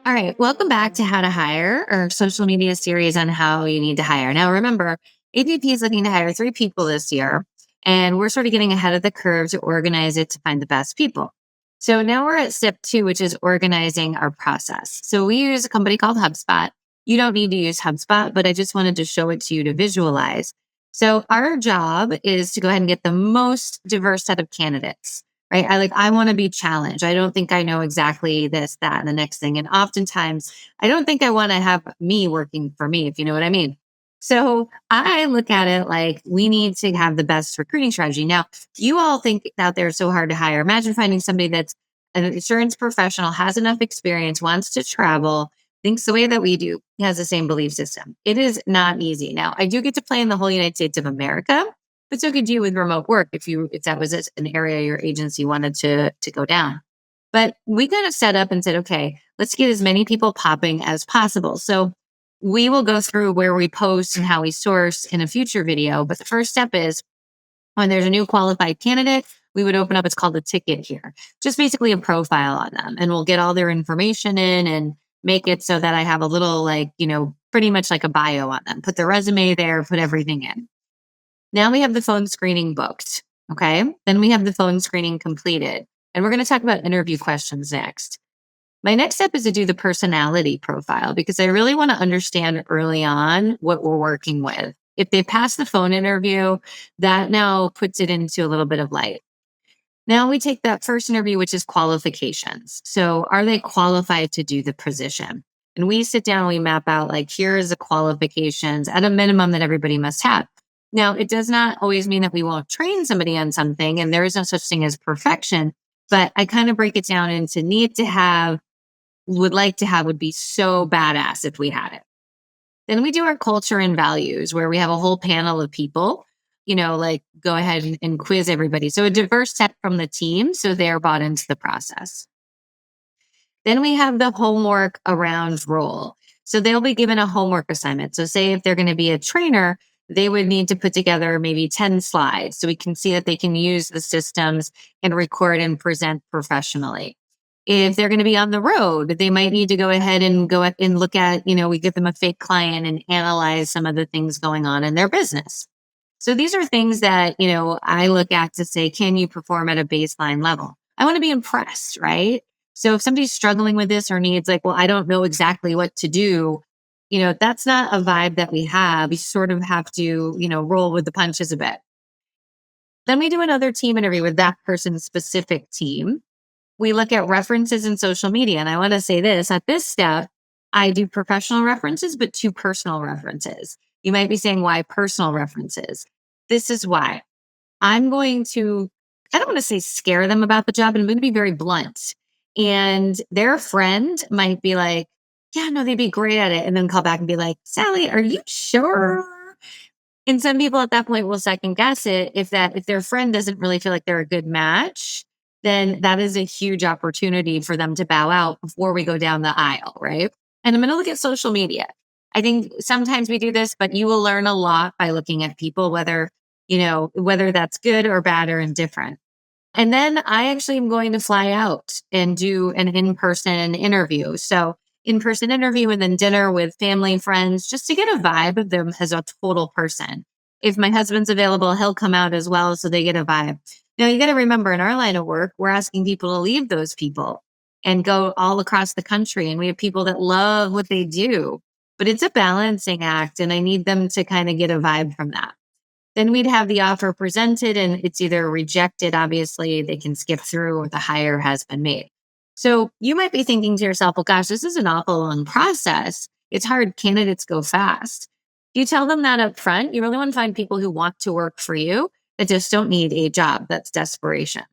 All right, welcome back to How to Hire, our social media series on how you need to hire. Now, remember, ADP is looking to hire 3 people this year, and we're sort of getting ahead of the curve to organize it to find the best people. So now we're at step 2, which is organizing our process. So we use a company called HubSpot. You don't need to use HubSpot, but I just wanted to show it to you to visualize. So our job is to go ahead and get the most diverse set of candidates, right? I want to be challenged. I don't think I know exactly this, that, and the next thing. And oftentimes I don't think I want to have me working for me, if you know what I mean. So I look at it like we need to have the best recruiting strategy. Now, you all think out there so hard to hire. Imagine finding somebody that's an insurance professional, has enough experience, wants to travel, thinks the way that we do, has the same belief system. It is not easy. Now, I do get to play in the whole United States of America, but so could you with remote work if that was an area your agency wanted to go down. But we kind of set up and said, okay, let's get as many people popping as possible. So we will go through where we post and how we source in a future video. But the first step is when there's a new qualified candidate, we would open up, it's called a ticket here, just basically a profile on them. And we'll get all their information in and make it so that I have a little pretty much like a bio on them, put their resume there, put everything in. Now we have the phone screening booked. Okay. Then we have the phone screening completed. And we're going to talk about interview questions next. My next step is to do the personality profile because I really want to understand early on what we're working with. If they pass the phone interview, that now puts it into a little bit of light. Now we take that first interview, which is qualifications. So are they qualified to do the position? And we sit down and we map out here's the qualifications at a minimum that everybody must have. Now, it does not always mean that we won't train somebody on something, and there is no such thing as perfection, but I kind of break it down into need to have, would like to have, would be so badass if we had it. Then we do our culture and values where we have a whole panel of people, go ahead and quiz everybody. So a diverse set from the team, so they're bought into the process. Then we have the homework around role. So they'll be given a homework assignment. So say if they're going to be a trainer, they would need to put together maybe 10 slides so we can see that they can use the systems and record and present professionally. If they're going to be on the road, they might need to go ahead and go and look at, we give them a fake client and analyze some of the things going on in their business. So these are things that, I look at to say, can you perform at a baseline level? I want to be impressed, right? So if somebody's struggling with this or needs I don't know exactly what to do, that's not a vibe that we have. We sort of have to, roll with the punches a bit. Then we do another team interview with that person's specific team. We look at references in social media. And I want to say this, at this step, I do professional references, but 2 personal references. You might be saying, why personal references? This is why. I'm going to, I don't want to say scare them about the job, but I'm going to be very blunt. And their friend might be like, yeah, no, they'd be great at it. And then call back and be like, Sally, are you sure? And some people at that point will second guess it. If their friend doesn't really feel like they're a good match, then that is a huge opportunity for them to bow out before we go down the aisle, right? And I'm going to look at social media. I think sometimes we do this, but you will learn a lot by looking at people, whether that's good or bad or indifferent. And then I actually am going to fly out and do an in-person interview. So in-person interview and then dinner with family and friends just to get a vibe of them as a total person. If my husband's available, he'll come out as well so they get a vibe. Now you got to remember in our line of work, we're asking people to leave those people and go all across the country. And we have people that love what they do, but it's a balancing act and I need them to kind of get a vibe from that. Then we'd have the offer presented and it's either rejected, obviously they can skip through, or the hire has been made. So you might be thinking to yourself, well, gosh, this is an awful long process. It's hard. Candidates go fast. You tell them that up front. You really want to find people who want to work for you that just don't need a job. That's desperation.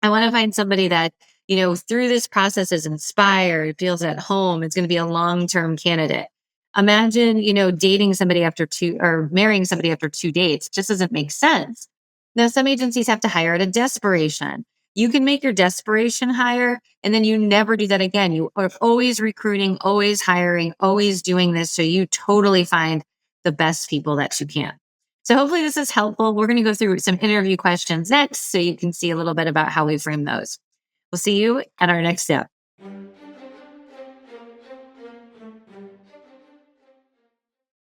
I want to find somebody that, through this process is inspired, feels at home. It's going to be a long-term candidate. Imagine, dating somebody after 2 or marrying somebody after 2 dates. It just doesn't make sense. Now, some agencies have to hire out of desperation. You can make your desperation hire, and then you never do that again. You are always recruiting, always hiring, always doing this. So you totally find the best people that you can. So hopefully this is helpful. We're going to go through some interview questions next so you can see a little bit about how we frame those. We'll see you at our next step.